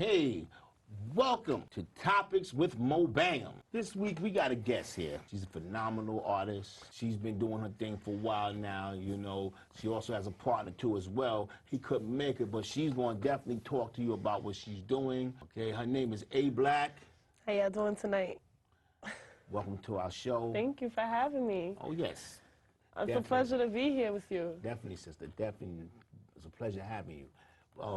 Hey, welcome to Topics with Bangem. This week we got a guest here. She's a phenomenal artist. She's been doing her thing for a while now, you know. She also has a partner too as well. He couldn't make it, but she's going to definitely talk to you about what she's doing. Okay, her name is A Black. How y'all doing tonight? Welcome to our show. Thank you for having me. Oh, yes. It's a pleasure to be here with you. Definitely, sister. Definitely. It's a pleasure having you.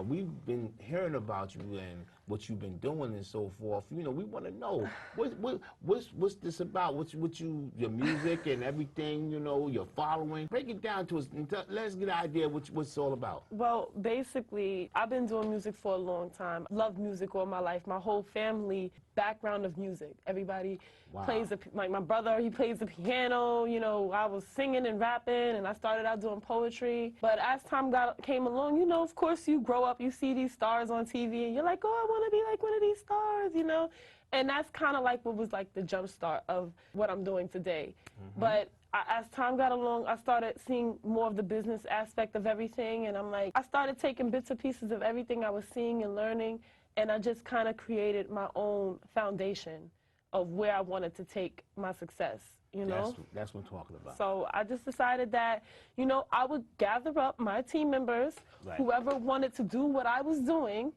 We've been hearing about you and what you've been doing and so forth. You know, we want to know what's this about? What's your music and everything? You know, your following. Break it down to us. And let's get an idea what's it's all about. Well, basically, I've been doing music for a long time. Loved music all my life. My whole family background of music. Everybody plays like my brother. He plays the piano. You know, I was singing and rapping, and I started out doing poetry. But as time came along, you know, of course, you grow up, you see these stars on TV, and you're like, oh, I want to be like one of these stars, you know? And that's kind of like what was like the jump start of what I'm doing today. But as time got along, I started seeing more of the business aspect of everything, and I'm like, I started taking bits and pieces of everything I was seeing and learning, and I just kind of created my own foundation of where I wanted to take my success. You know? That's what I'm talking about. So I just decided that, you know, I would gather up my team members, whoever wanted to do what I was doing,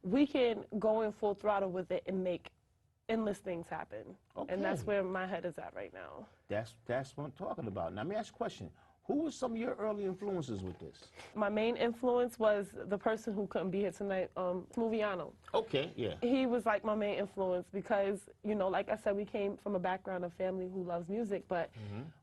we can go in full throttle with it and make endless things happen. Okay. And that's where my head is at right now. That's what I'm talking about. Now, let me ask you a question. Who were some of your early influences with this? My main influence was the person who couldn't be here tonight, Smoothiano. Okay, yeah. He was like my main influence because, you know, like I said, we came from a background of family who loves music, but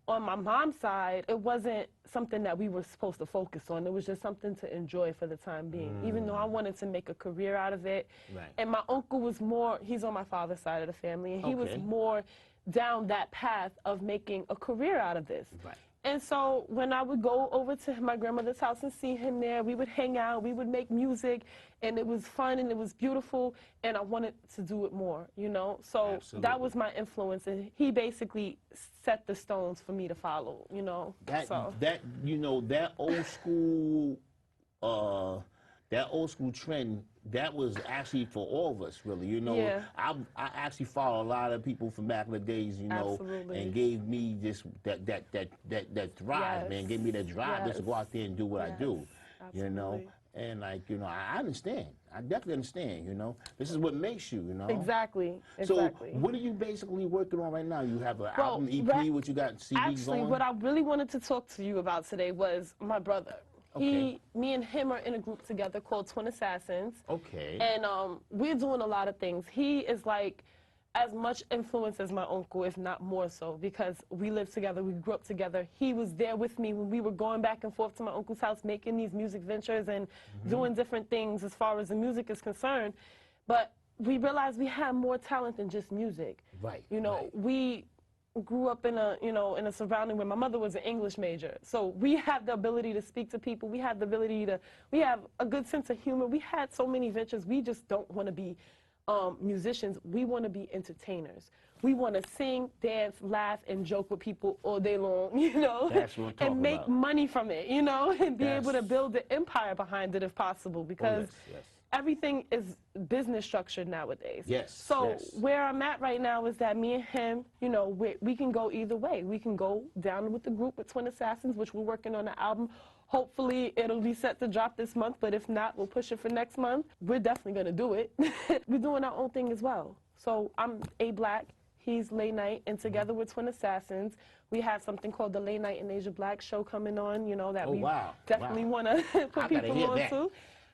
on my mom's side, it wasn't something that we were supposed to focus on. It was just something to enjoy for the time being, even though I wanted to make a career out of it. Right. And my uncle was more, he's on my father's side of the family, and he was more down that path of making a career out of this. Right. And so when I would go over to my grandmother's house and see him there, we would hang out, we would make music, and it was fun and it was beautiful, and I wanted to do it more, you know? So that was my influence, and he basically set the stones for me to follow, you know? You know, that old school trend, that was actually for all of us, really. You know, I actually follow a lot of people from back in the days, you know, and gave me this that drive, man, gave me that drive just to go out there and do what I do, you know. And like, you know, I understand. I definitely understand, you know. This is what makes you, you know. Exactly. So what are you basically working on right now? You have an album, EP, what you got, CDs actually, on? what I really wanted to talk to you about today was my brother. Me and him are in a group together called Twin Assassins. Okay. And we're doing a lot of things. He is like as much influence as my uncle, if not more so, because we live together, we grew up together. He was there with me when we were going back and forth to my uncle's house, making these music ventures and doing different things as far as the music is concerned. But we realized we had more talent than just music. Right. You know, we grew up in a surrounding where my mother was an English major, so we have the ability to speak to people. We have the ability to, we have a good sense of humor. We had so many ventures. We just don't want to be musicians. We want to be entertainers. We want to sing, dance, laugh, and joke with people all day long, you know, and make money from it, you know, and be able to build the empire behind it if possible, because everything is business structured nowadays. So where I'm at right now is that me and him, you know, we can go either way. We can go down with the group with Twin Assassins, which we're working on an album. Hopefully it'll be set to drop this month, but if not, we'll push it for next month. We're definitely gonna do it. We're doing our own thing as well. So I'm A Black, he's Late Night, and together with Twin Assassins, we have something called the Late Night in Asia Black show coming on, you know, that we definitely wanna put people on to.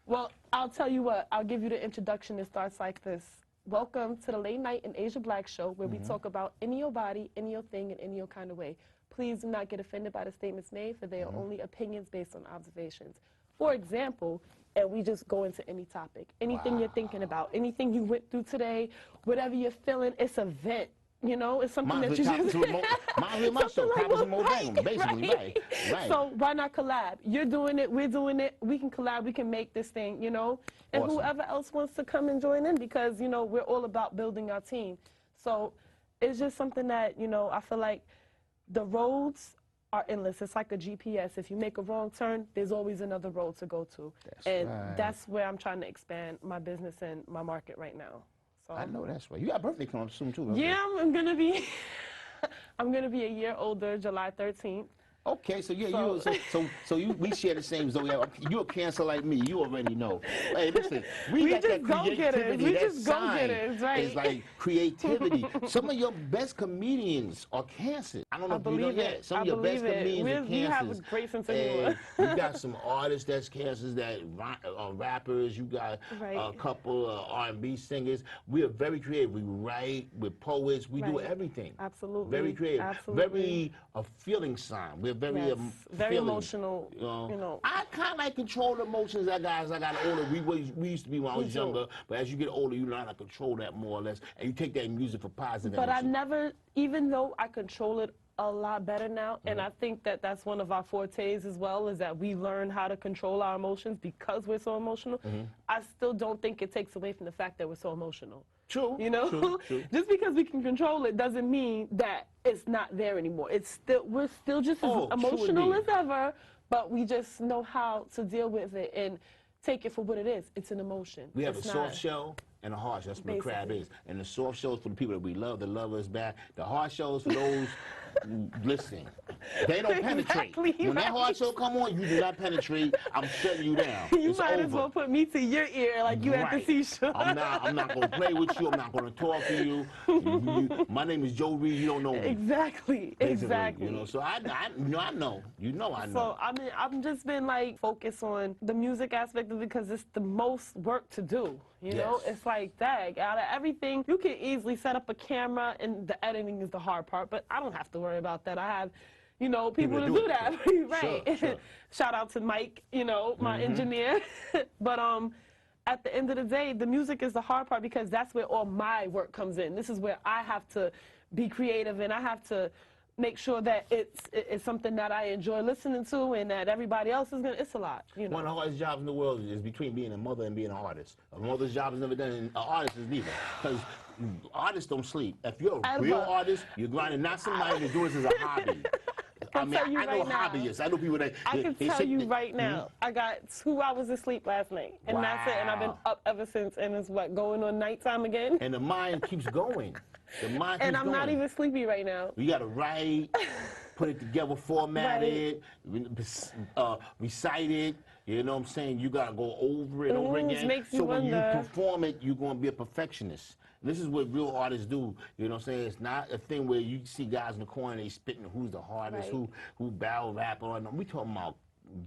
Well, I'll tell you what, I'll give you the introduction. It starts like this. Welcome to the Late Night in Asia Black show, where we talk about any your body, any your thing, in any your kind of way. Please do not get offended by the statements made, for they are only opinions based on observations. For example, and we just go into any topic, anything you're thinking about, anything you went through today, whatever you're feeling, it's a vent. You know, it's something that you just... Basically. So why not collab? You're doing it, we're doing it, we can collab, we can make this thing, you know? And whoever else wants to come and join in, because, you know, we're all about building our team. So it's just something that, you know, I feel like the roads are endless. It's like a GPS. If you make a wrong turn, there's always another road to go to. That's where I'm trying to expand my business and my market right now. So I know that's right. You got a birthday coming up soon too, right? Yeah, I'm gonna be I'm gonna be a year older, July 13th. Okay, so yeah, we share the same zodiac. You're a Cancer like me. You already know. Hey, listen, we got that creativity. We just go-getters, right? It's like creativity. Some of your best comedians are Cancers. I don't know if you know yet. Some of your best comedians are Cancers. We have a great sense of humor. You got some artists that's Cancers, that rappers. You got a couple of R&B singers. We are very creative. We write. We're poets. We do everything. Absolutely. Very creative. Absolutely. Very a feeling sign. We're very very emotional. You know. I kind of like control the emotions as I got older. We used to be when I was younger, but as you get older, you learn how to control that more or less, and you take that music for positive. But energy. I never, even though I control it a lot better now, and I think that that's one of our fortes as well, is that we learn how to control our emotions because we're so emotional. I still don't think it takes away from the fact that we're so emotional. True. You know, true. Just because we can control it doesn't mean that it's not there anymore. We're still just as emotional as ever, but we just know how to deal with it and take it for what it is. It's an emotion. We have a soft shell and a hard shell. That's what a crab is. And the soft shell is for the people that we love, that love us back. The hard shell is for those listening. They don't penetrate. When that hard shell come on, you do not penetrate. I'm shutting you down. You might as well put me to your ear like you at the seashore. I'm not going to play with you. I'm not going to talk to you. My name is Joe Reed. You don't know me. Exactly. You know, so I know. You know I know. So I mean, I've just been like focused on the music aspect of it because it's the most work to do. You know, it's like, dang, out of everything, you can easily set up a camera, and the editing is the hard part, but I don't have to worry about that. I have, you know, people to do that. Right. Sure. Shout out to Mike, you know, my engineer. But at the end of the day, the music is the hard part because that's where all my work comes in. This is where I have to be creative, and I have to make sure that it's something that I enjoy listening to and that everybody else is gonna. It's a lot, you know. One of the hardest jobs in the world is between being a mother and being an artist. A mother's job is never done, and an artist is neither. Because artists don't sleep. If you're a real artist, you're grinding, not somebody who's doing this as a hobby. I know hobbyists. I know people that. I can tell you right now, I got 2 hours of sleep last night, and that's it. And I've been up ever since, and it's going on nighttime again. And the mind keeps going. The mind keeps and I'm not even sleepy right now. You got to write, put it together, format it, recite it. You know what I'm saying? You got to go over it over again. So when you perform it, you're going to be a perfectionist. This is what real artists do. You know what I'm saying? It's not a thing where you see guys in the corner, they spitting who's the hardest, who battle rap on. We talking about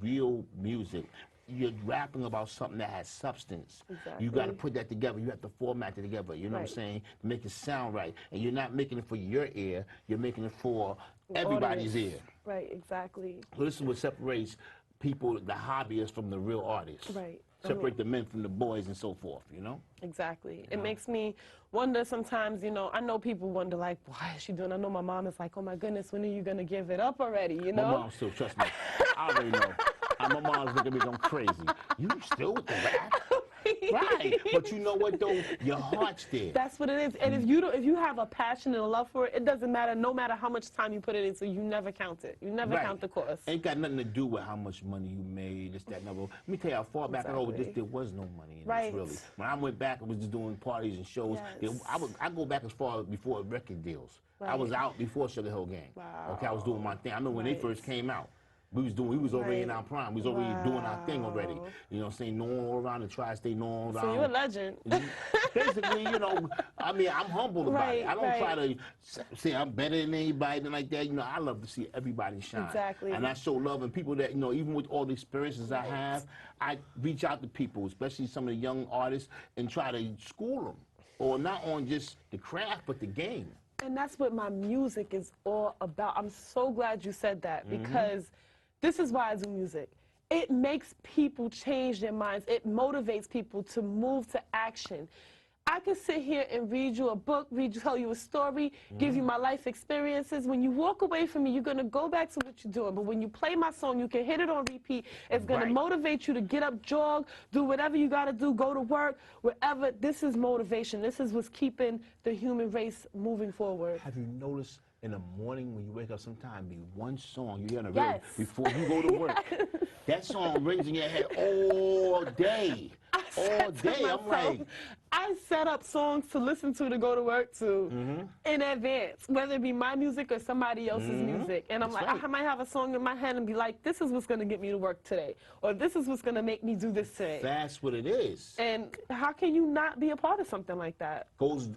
real music. You're rapping about something that has substance. Exactly. You got to put that together. You have to format it together. You know what I'm saying? To make it sound right. And you're not making it for your ear. You're making it for everybody's ear. Right, exactly. So this is what separates people, the hobbyists, from the real artists. Right. Separate the men from the boys and so forth, you know? Exactly. It makes me wonder sometimes, you know, I know people wonder, like, why is she doing? I know my mom is like, oh, my goodness, when are you going to give it up already, you know? My mom still, trust me. I already know. My mom's looking at me going crazy. You still with the rap? Right. But you know what, though? Your heart's there. That's what it is. And if you have a passion and a love for it, it doesn't matter, no matter how much time you put it into, you never count it. You never count the cost. Ain't got nothing to do with how much money you made, this, that, and other. Let me tell you how far back I know this, there was no money in this, really. When I went back, I was just doing parties and shows. I go back as far before record deals. I was out before Sugar Hill Gang. Wow. Okay, I was doing my thing. I remember when they first came out. We was already in our prime. We was already doing our thing already. You know what I'm saying? Known all around the tri-state, known around. So you're a legend. Basically, you know, I mean, I'm humble about it. I don't try to say I'm better than anybody and like that. You know, I love to see everybody shine. Exactly. And I show love, and people that, you know, even with all the experiences I have, I reach out to people, especially some of the young artists, and try to school them. Or not on just the craft, but the game. And that's what my music is all about. I'm so glad you said that, because this is why I do music. It makes people change their minds. It motivates people to move to action. I can sit here and read you a book, tell you a story, give you my life experiences. When you walk away from me, you're going to go back to what you're doing. But when you play my song, you can hit it on repeat. It's going to motivate you to get up, jog, do whatever you got to do, go to work, wherever. This is motivation. This is what's keeping the human race moving forward. Have you noticed in the morning when you wake up, sometime be one song you hear on the radio before you go to work. That song rings in your head all day. All day. I'm like, I set up songs to listen to go to work to in advance, whether it be my music or somebody else's music. And I'm like, I might have a song in my head and be like, this is what's going to get me to work today, or this is what's going to make me do this today. That's what it is. And how can you not be a part of something like that?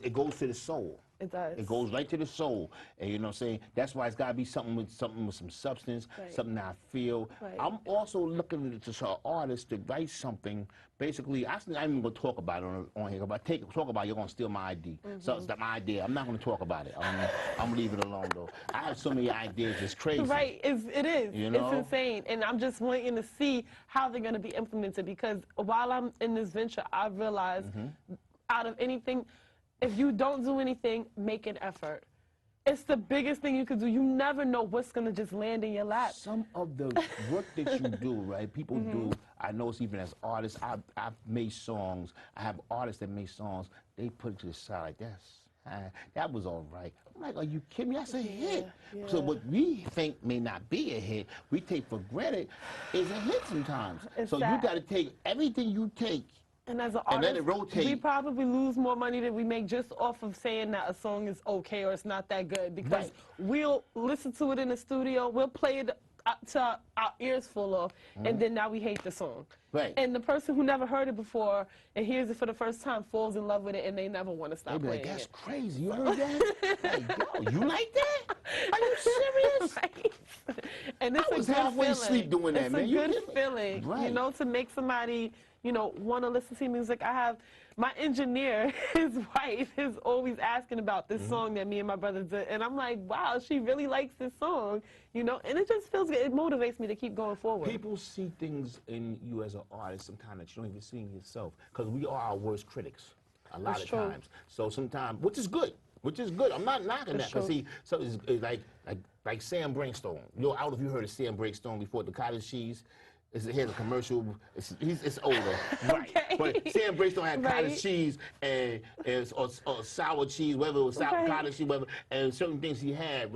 It goes to the soul. It does. It goes right to the soul. And you know what I'm saying? That's why it's got to be something with some substance, something that I feel. I'm also looking to artists to write something. Basically, I'm even going to talk about it on here. If I talk about it, you're going to steal my ID. So it's not my idea. I'm not going to talk about it. I'm going to leave it alone, though. I have so many ideas. It's crazy. Right. It is. You know? It's insane. And I'm just waiting to see how they're going to be implemented, because while I'm in this venture, I've realized out of anything, if you don't do anything, make an effort. It's the biggest thing you could do. You never know what's going to just land in your lap. Some of the work that you do, right, people do, I know it's even as artists, I've made songs. I have artists that make songs, they put it to the side like this. That was all right. I'm like, are you kidding me? That's a hit. Yeah. So what we think may not be a hit, we take for granted, is a hit sometimes. So you got to take everything you take. And as an artist, we probably lose more money than we make just off of saying that a song is okay or it's not that good, because we'll listen to it in the studio, we'll play it to our ears full of, and then now we hate the song. And the person who never heard it before and hears it for the first time falls in love with it, and they never want to stop playing it. That's crazy. You heard that? Like, yo, you like that? Are you serious? And it's I was halfway asleep doing that, man. It's a good feeling, you know, to make somebody, you know, want to listen to music. I have my engineer, his wife, is always asking about this song that me and my brother did, and I'm like, wow, she really likes this song, you know, and it just feels good. It motivates me to keep going forward. People see things in you as an artist sometimes that you don't even see in yourself, because we are our worst critics a lot of times. So sometimes, which is good. I'm not knocking that, because see, so it's like Sam Brainstorm. You know, I don't know if you heard of Sam Brainstorm before, the cottage cheese. Here's a commercial. It's older, But Sam Brainstorm had cottage cheese or sour cheese, whether it was cottage cheese, whatever, and certain things he had,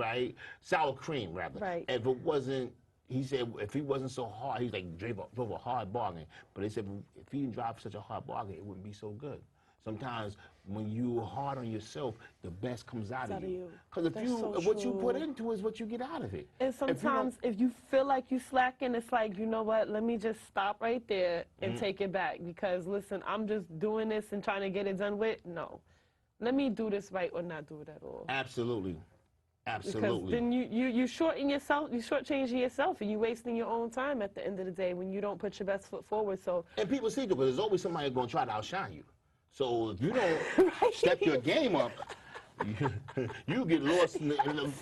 sour cream, rather. And if it wasn't, he said, if he wasn't so hard, he's like drove a hard bargain. But they said if he didn't drive such a hard bargain, it wouldn't be so good. Sometimes when you're hard on yourself, the best comes out of you. Because what you put into is what you get out of it. And sometimes if you feel like you slacking, it's like, you know what, let me just stop right there and take it back. Because listen, I'm just doing this and trying to get it done with. No. Let me do this right or not do it at all. Absolutely. Absolutely. Because then you shorten yourself, you shortchanging yourself, and you wasting your own time at the end of the day when you don't put your best foot forward. So. And people see it, because there's always somebody going to try to outshine you. So if you don't step your game up, you get lost,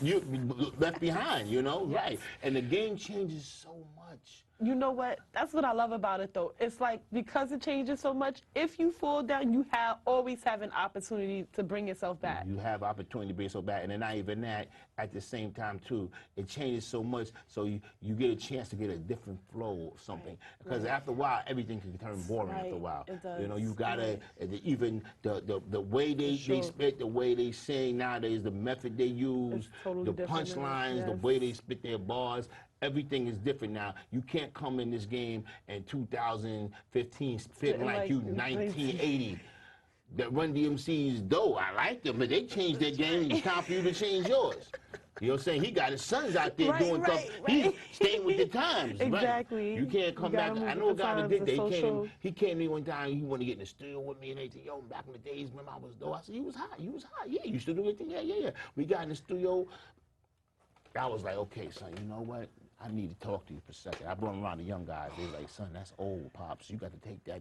you left behind, you know? And the game changes so much. You know what? That's what I love about it, though. It's like, because it changes so much, if you fall down, you always have an opportunity to bring yourself back. You have opportunity to bring yourself back. And then not even that, at the same time, too, it changes so much, so you get a chance to get a different flow or something. Because after a while, everything can turn boring after a while. It does. You know, you got to, even the way they spit, the way they sing nowadays, the method they use, the punchlines, the way they spit their bars, everything is different now. You can't come in this game in 2015 spitting like you 1980. That Run DMC's dope. I like them, but they changed their game. It's time for you to change yours. You know what I'm saying? He got his sons out there doing stuff. He's staying with the times. Exactly. You can't come back. I know a guy that did that. He came to me one time. He wanted to get in the studio with me and everything. Yo, back in the days when I was dope. I said, you was hot. Yeah, you used to do everything. Yeah. We got in the studio. I was like, okay, son, you know what? I need to talk to you for a second. I brought him around the young guys. They was like, son, that's old, Pops. You got to take that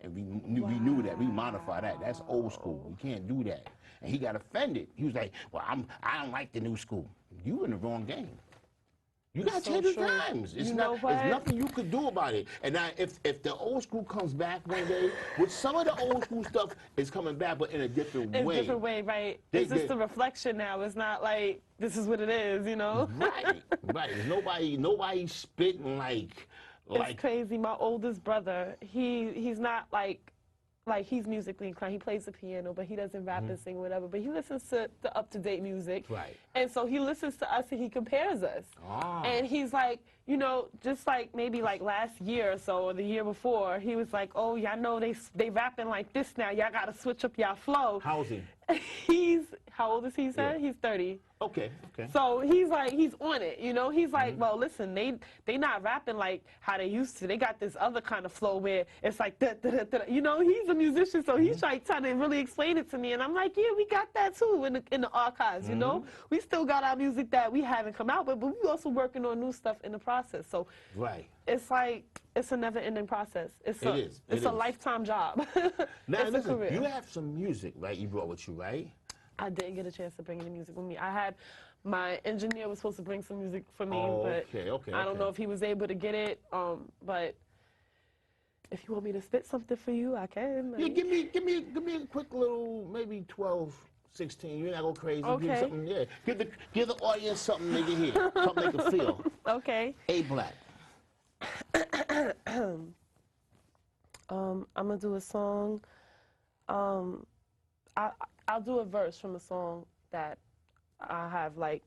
and renew that, remodify that. That's old school. You can't do that. And he got offended. He was like, well, I don't like the new school. You in the wrong game. You got to change the times. There's nothing you could do about it. And now, if the old school comes back one day, with some of the old school stuff is coming back, but in a different way. In a different way, right. It's just a reflection now. It's not like, this is what it is, you know? Right. There's nobody spitting like... It's crazy. My oldest brother, he's not like like, he's musically inclined. He plays the piano, but he doesn't rap and sing, whatever. But he listens to the up-to-date music. Right. And so he listens to us and he compares us. And he's like, you know, just like maybe like last year or so, or the year before, he was like, oh, y'all know they rapping like this now. Y'all got to switch up y'all flow. How old is he? How old is he, sir? Yeah. He's 30. Okay. So he's like, he's on it, you know? He's like, well, listen, they not rapping like how they used to. They got this other kind of flow where it's like, da, da, da, da. You know, he's a musician, so he's like trying to really explain it to me. And I'm like, yeah, we got that too in the archives, you know? We still got our music that we haven't come out with, but we also working on new stuff in the process. So it's like, it's a never-ending process. It's a lifetime job. Now, listen, you have some music, right? You brought with you, right? I didn't get a chance to bring any music with me. I had, my engineer was supposed to bring some music for me, but I don't know if he was able to get it. But if you want me to spit something for you, I can. Yeah, give me a quick little, maybe 12, 16. You're not go crazy. Okay. Give something, give the audience something they can hear, something they can feel. Okay. A Black. I'm gonna do a song. I'll do a verse from a song that I have like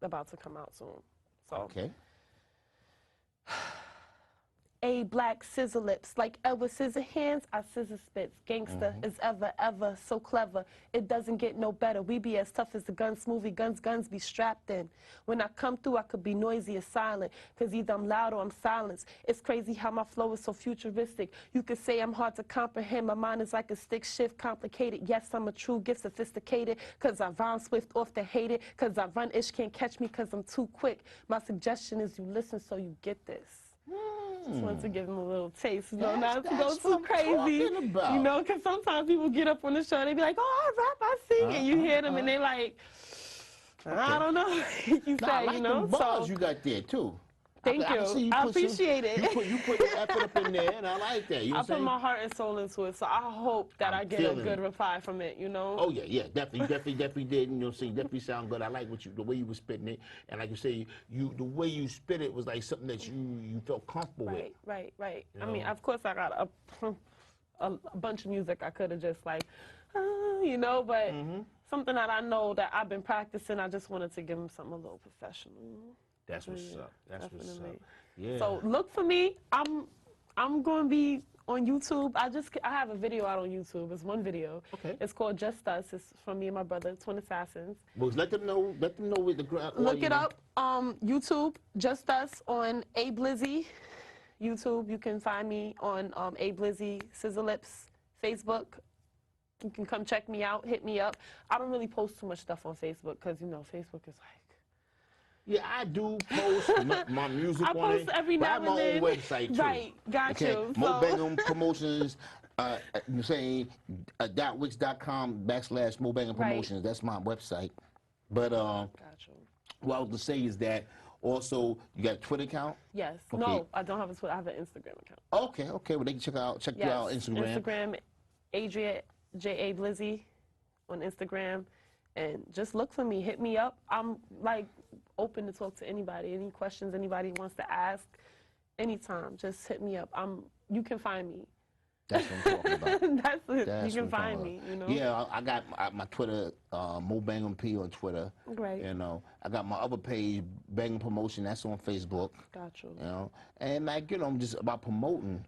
about to come out soon. So. Okay. A Black scissor lips, like Edward Scissorhands, I scissor spits. Gangster is ever so clever. It doesn't get no better. We be as tough as the Guns movie. Guns be strapped in. When I come through, I could be noisy or silent, cause either I'm loud or I'm silenced. It's crazy how my flow is so futuristic. You could say I'm hard to comprehend. My mind is like a stick shift, complicated. Yes, I'm a true gift, sophisticated, cause I rhyme swift off the hate it, cause I run ish, can't catch me cause I'm too quick. My suggestion is you listen so you get this. Just wanted to give them a little taste, you know, not to go too crazy, you know, because sometimes people get up on the show and they be like, oh, I rap, I sing, and you hear them and they like, I don't know, you say, like you know, the bars you got there too. Thank you. I appreciate it. You put your effort up in there, and I like that. You know I put my heart and soul into it, so I hope that I get a good reply from it, you know? Oh, yeah, definitely did. You know, definitely sound good. I like the way you were spitting it, and like you say, the way you spit it was like something that you felt comfortable with. Right. You know? I mean, of course, I got a bunch of music I could have just like, you know, but something that I know that I've been practicing, I just wanted to give them something a little professional. That's what's up. That's what's up. Yeah. So look for me. I'm going to be on YouTube. I have a video out on YouTube. It's one video. Okay. It's called Just Us. It's from me and my brother, Twin Assassins. Well, let them know with the ground. Look it up. YouTube, Just Us on Abe Lizzy. YouTube. You can find me on Abe Lizzy, Scissor Lips, Facebook. You can come check me out. Hit me up. I don't really post too much stuff on Facebook because, you know, Facebook is like. Yeah, I do post my music on it. I post every now and then. I have my own website too. Right, got you. Mo Bangem Promotions, you're saying .wix.com/Mo Bangem Promotions. That's my website. But what I was to say is that also you got a Twitter account? Yes. Okay. No, I don't have a Twitter. I have an Instagram account. Okay. Well, they can check you out Instagram. Instagram, Adria J. Blizzy on Instagram. And just look for me. Hit me up. I'm like open to talk to anybody. Any questions anybody wants to ask, anytime. Just hit me up. You can find me. That's what I'm talking about. That's it. You can find me, you know? Yeah, I got my Twitter, Mo Bangem P on Twitter. Right. You know, I got my other page, Bangem Promotion, that's on Facebook. Got you. You know, and like, you know, I'm just about promoting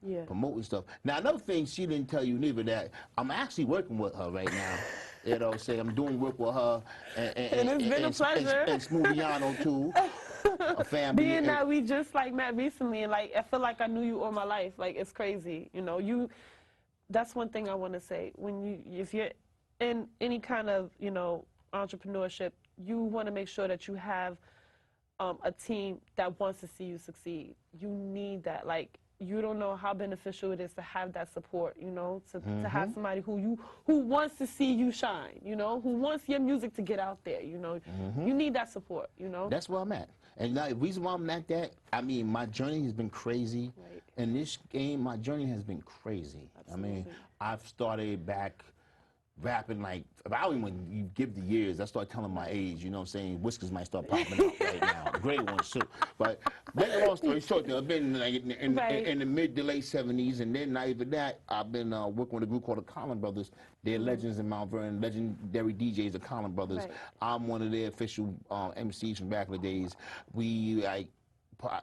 stuff. Now, another thing she didn't tell you neither, that I'm actually working with her right now. You know, I'm doing work with her. And it's been a pleasure. And Smoothiano, too. A family. Being that we just, like, met recently, and, like, I feel like I knew you all my life. Like, it's crazy. You know, that's one thing I want to say. If you're in any kind of, you know, entrepreneurship, you want to make sure that you have a team that wants to see you succeed. You need that. Like, you don't know how beneficial it is to have that support, you know, to have somebody who wants to see you shine, you know, who wants your music to get out there, you know. You need that support, you know. That's where I'm at. And now, the reason why I'm at that, I mean, my journey has been crazy. Right. In this game, my journey has been crazy. Absolutely. I mean, I've started back rapping like, I don't even you give the years, I start telling my age, you know what I'm saying? Whiskers might start popping out right now. Great ones too. But make a long story short, I've been like in the mid to late 70s, and then not even that, I've been working with a group called the Collin Brothers. They're legends in Mount Vernon, legendary DJs, the Collin Brothers. I'm one of their official MCs from back in the days. We like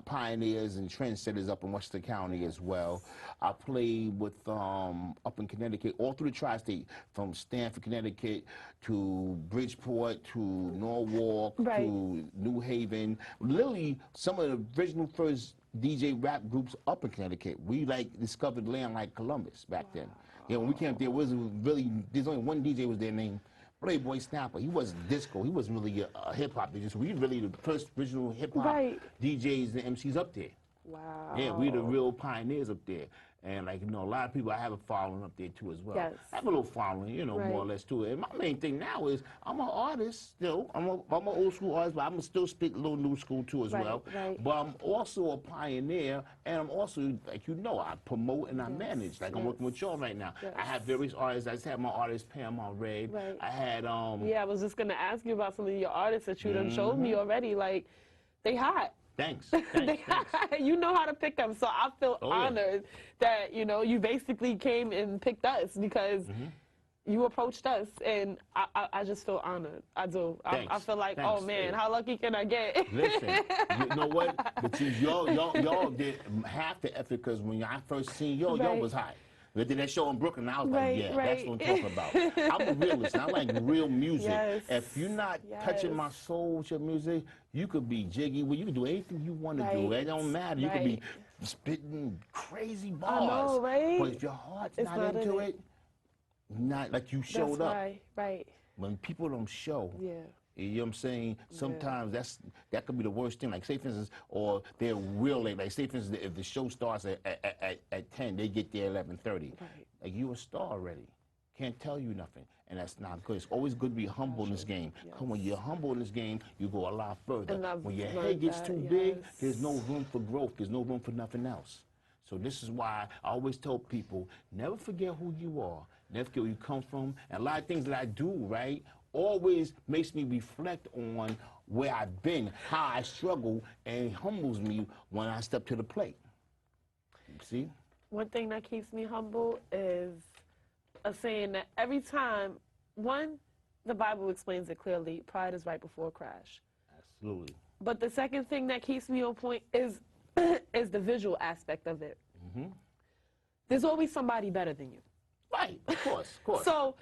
pioneers and trendsetters up in Western County as well. I played with up in Connecticut, all through the tri-state, from Stamford, Connecticut to Bridgeport to Norwalk to New Haven. Literally, some of the original first DJ rap groups up in Connecticut. We like discovered land like Columbus back then. Yeah, when we came up there, was really there's only one DJ was their name. Playboy Snapper. He wasn't disco. He wasn't really a hip-hop DJ. So we really the first original hip-hop DJs and MCs up there. Wow. Yeah, we the real pioneers up there. And like, you know, a lot of people, I have a following up there too as well. Yes. I have a little following, you know, more or less too. And my main thing now is I'm an artist still. I'm an old school artist, but I'm still spit a little new school too as well. But I'm also a pioneer, and I'm also, like, you know, I promote and I manage. Like I'm working with y'all right now. I have various artists. I just had my artist Pam on Red. I had yeah, I was just gonna ask you about some of your artists that you done showed me already. Like, they hot. Thanks. You know how to pick them, so I feel honored that, you know, you basically came and picked us because you approached us, and I just feel honored. I do. I feel like, oh man, how lucky can I get? Listen, you know what? But y'all did half the effort, because when I first seen y'all was hot. We did that show in Brooklyn, and I was like, yeah, that's what I'm talking about. I'm a realist. I like real music. If you're not touching my soul with your music, you could be jiggy. Well, you can do anything you want to do. It don't matter. You could be spitting crazy bars. I know, right? But if your heart's not into it, not like you showed up. When people don't show, you know what I'm saying? Sometimes that could be the worst thing. Like, say, for instance, or they're real late. Like, say, for instance, if the show starts at 10, they get there at 11:30. Like, you a star already. Can't tell you nothing. And that's not good. It's always good to be humble in this game. When you're humble in this game, you go a lot further. When your head gets too big, there's no room for growth. There's no room for nothing else. So this is why I always tell people, never forget who you are. Never forget where you come from. And a lot of things that I do, right, always makes me reflect on where I've been, how I struggle, and humbles me when I step to the plate. See? One thing that keeps me humble is a saying that every time, one, the Bible explains it clearly, pride is right before a crash. Absolutely. But the second thing that keeps me on point is is the visual aspect of it. There's always somebody better than you. Right, of course, of course. So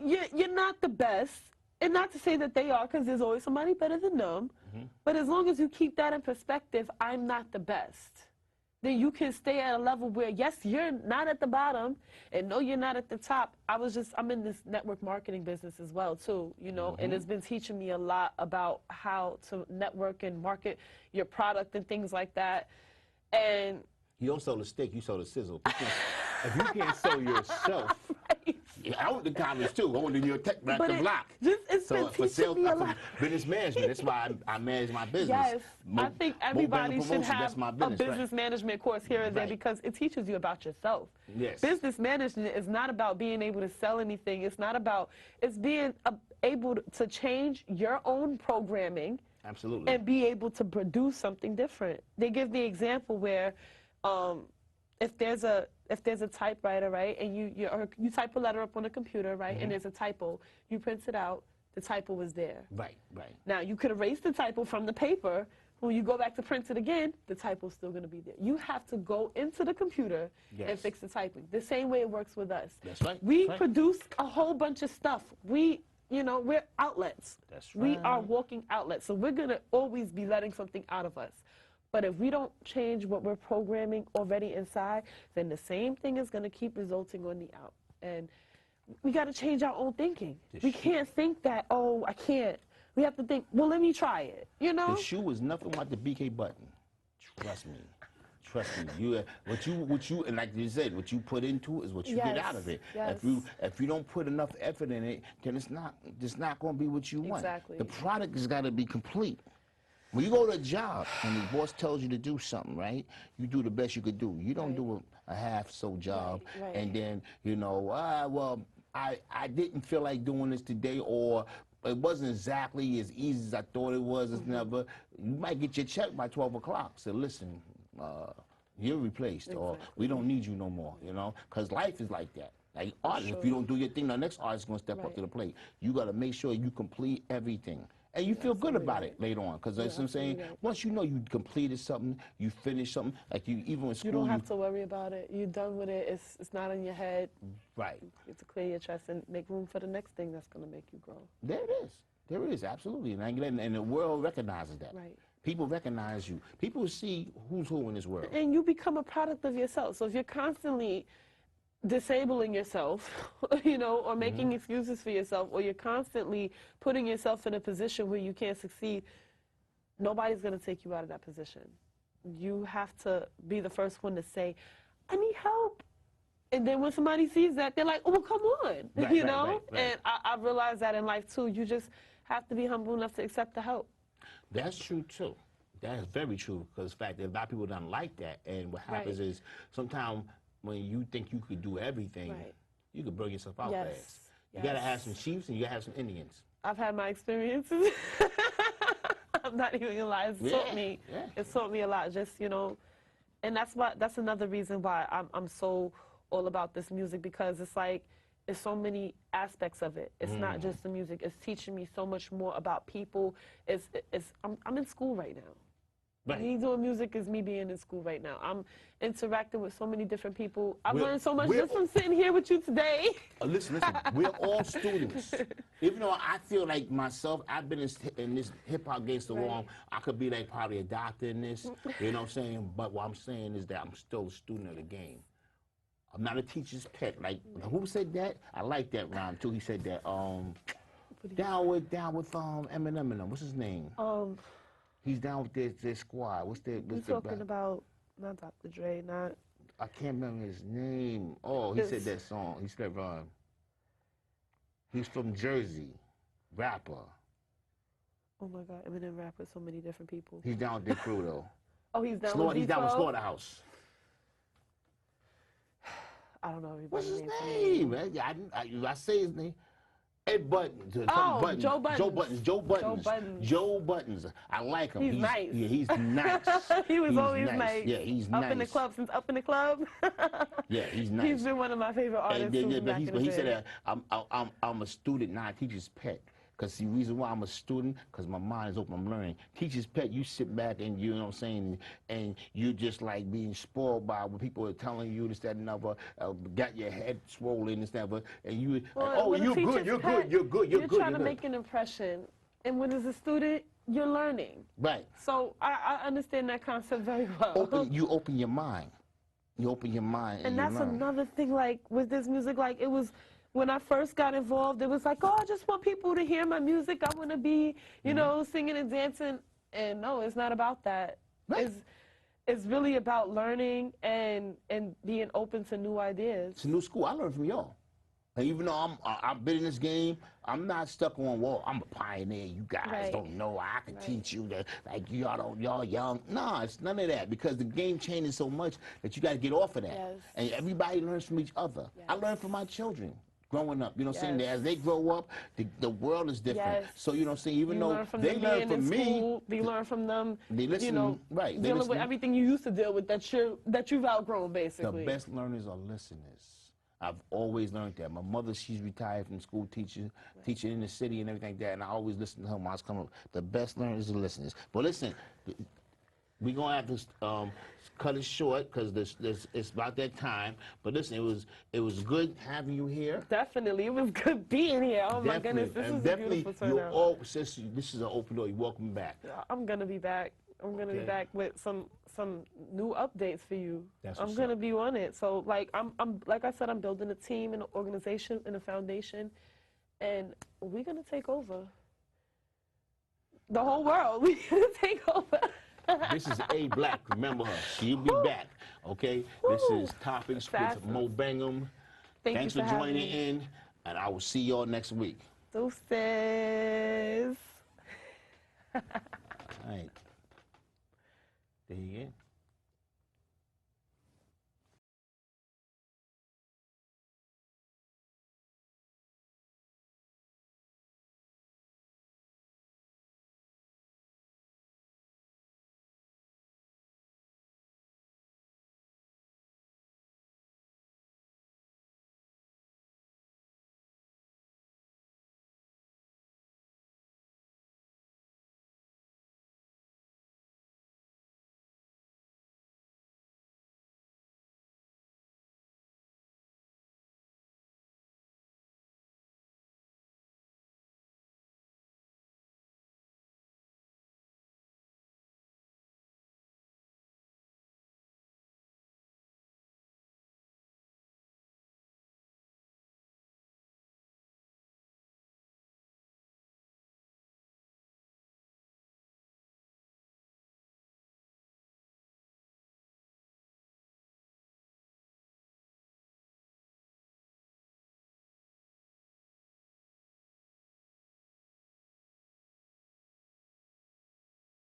you're not the best, and not to say that they are, because there's always somebody better than them, but as long as you keep that in perspective, I'm not the best, then you can stay at a level where, yes, you're not at the bottom, and no, you're not at the top. I'm in this network marketing business as well, too, you know, and it's been teaching me a lot about how to network and market your product and things like that. And you don't sell the steak, you sell the sizzle. If you can't sell yourself, I went to college too. I went to New York Tech, back to block. So for sales, business management, that's why I manage my business. Yes, I think everybody should have a business management course here and there, because it teaches you about yourself. Yes. Business management is not about being able to sell anything. It's not about, it's being able to change your own programming. Absolutely. And be able to produce something different. They give the example where if there's a typewriter, right, and you type a letter up on a computer, right, and there's a typo, you print it out, the typo was there. Right. Now, you could erase the typo from the paper. When you go back to print it again, the typo's still going to be there. You have to go into the computer and fix the typing. The same way it works with us. That's right. We produce a whole bunch of stuff. We're outlets. That's right. We are walking outlets. So we're going to always be letting something out of us. But if we don't change what we're programming already inside, then the same thing is going to keep resulting on the out. And we got to change our own thinking. We can't think that, oh, I can't. We have to think, well, let me try it, you know? The shoe is nothing like the BK button. Trust me. Trust me. What you, and like you said, what you put into it is what you get out of it. Yes. If you don't put enough effort in it, then it's not going to be what you want. Exactly. The product has got to be complete. When you go to a job and the boss tells you to do something, right, you do the best you could do. You don't do a half-so job and then, you know, well, I didn't feel like doing this today, or it wasn't exactly as easy as I thought it was. It's never. You might get your check by 12 o'clock. So listen, you're replaced, or we don't need you no more. You know, because life is like that. Like artists, if you don't do your thing, the next artist is going to step up to the plate. You got to make sure you complete everything. And you feel good about it later on, because that's what I'm saying. Once you know you completed something, you finished something, like you even in school. You don't have to worry about it. You're done with it. It's not in your head. Right. You have to clear your chest and make room for the next thing that's going to make you grow. There it is. There it is, absolutely. And the world recognizes that. Right. People recognize you. People see who's who in this world. And you become a product of yourself. So if you're constantly disabling yourself, you know, or making excuses for yourself, or you're constantly putting yourself in a position where you can't succeed, nobody's going to take you out of that position. You have to be the first one to say, I need help. And then when somebody sees that, they're like, oh, well, come on, you know? Right. And I realized that in life, too. You just have to be humble enough to accept the help. That's true, too. That is very true, because the fact that a lot of people don't like that, and what happens is sometimes when you think you could do everything, you could burn yourself out fast. You got to have some chiefs and you got to have some Indians. I've had my experiences. I'm not even gonna lie. It's taught me. It's taught me a lot. Just, you know, and that's another reason why I'm so all about this music, because it's like it's so many aspects of it. It's not just the music. It's teaching me so much more about people. I'm in school right now. Right. Me doing music is me being in school right now. I'm interacting with so many different people. I've learned so much just from sitting here with you today. Listen, we're all students. Even though I feel like myself, I've been in this hip-hop game so long, I could be like probably a doctor in this, you know what I'm saying? But what I'm saying is that I'm still a student of the game. I'm not a teacher's pet. Like, who said that? I like that rhyme, too. He said that, down with Eminem. What's his name? He's down with their squad. You're talking about, not Dr. Dre, not... I can't remember his name. Oh, he said that song. He said, he's from Jersey, rapper. Oh my God, Eminem rap with so many different people. He's down with their crew, though. Oh, he's down with He's down with Slaughterhouse. I don't know everybody's What's his name, man? I say his name. Joe Buttons. Joe Buttons. I like him. He's nice. Yeah, he's nice. He was always nice. Yeah, he's nice. Up in the club since Up in the Club. Yeah, he's nice. He's been one of my favorite artists. But he said that I'm a student, not a teacher's pet. Because the reason why I'm a student, because my mind is open, I'm learning. Teacher's pet, you sit back and, you know what I'm saying, and you're just like being spoiled by what people are telling you, this, that, and other, got your head swollen, this, that, and you, you're good. You're trying to make an impression. And when as a student, you're learning. Right. So I understand that concept very well. You open your mind. You open your mind and that's another thing, like, with this music, like, it was... When I first got involved, it was like, oh, I just want people to hear my music. I want to be, you know, singing and dancing. And no, it's not about that. Right. It's really about learning and being open to new ideas. It's a new school. I learned from y'all. And even though I've been in this game, I'm not stuck on, well, I'm a pioneer. You guys don't know. I can teach you that, like, y'all young. No, it's none of that, because the game changes so much that you got to get off of that. Yes. And everybody learns from each other. Yes. I learn from my children. Growing up, you know what I'm saying? As they grow up, the world is different. Yes. So, you know what I'm saying? Even though they learn from me, they learn from them, they listen, you know, dealing with everything you used to deal with that you've outgrown, basically. The best learners are listeners. I've always learned that. My mother, she's retired from school teaching in the city and everything like that, and I always listened to her when I was coming up. The best learners are listeners. But listen, we're going to have to cut it short, because it's about that time. But listen, it was good having you here. Definitely. It was good being here. Oh, my goodness. This is a beautiful turnout. This is an open door. You're welcome back. I'm going to be back. I'm going to be back with some new updates for you. I'm going to be on it. So, like, I'm like I said, I'm building a team and an organization and a foundation, and we're going to take over the whole world. We're going to take over. This is A Black. Remember her. She'll be back. Okay? This is Topics with Mo Bangem. Thanks for joining in, and I will see y'all next week. Deuces. All right. There you go.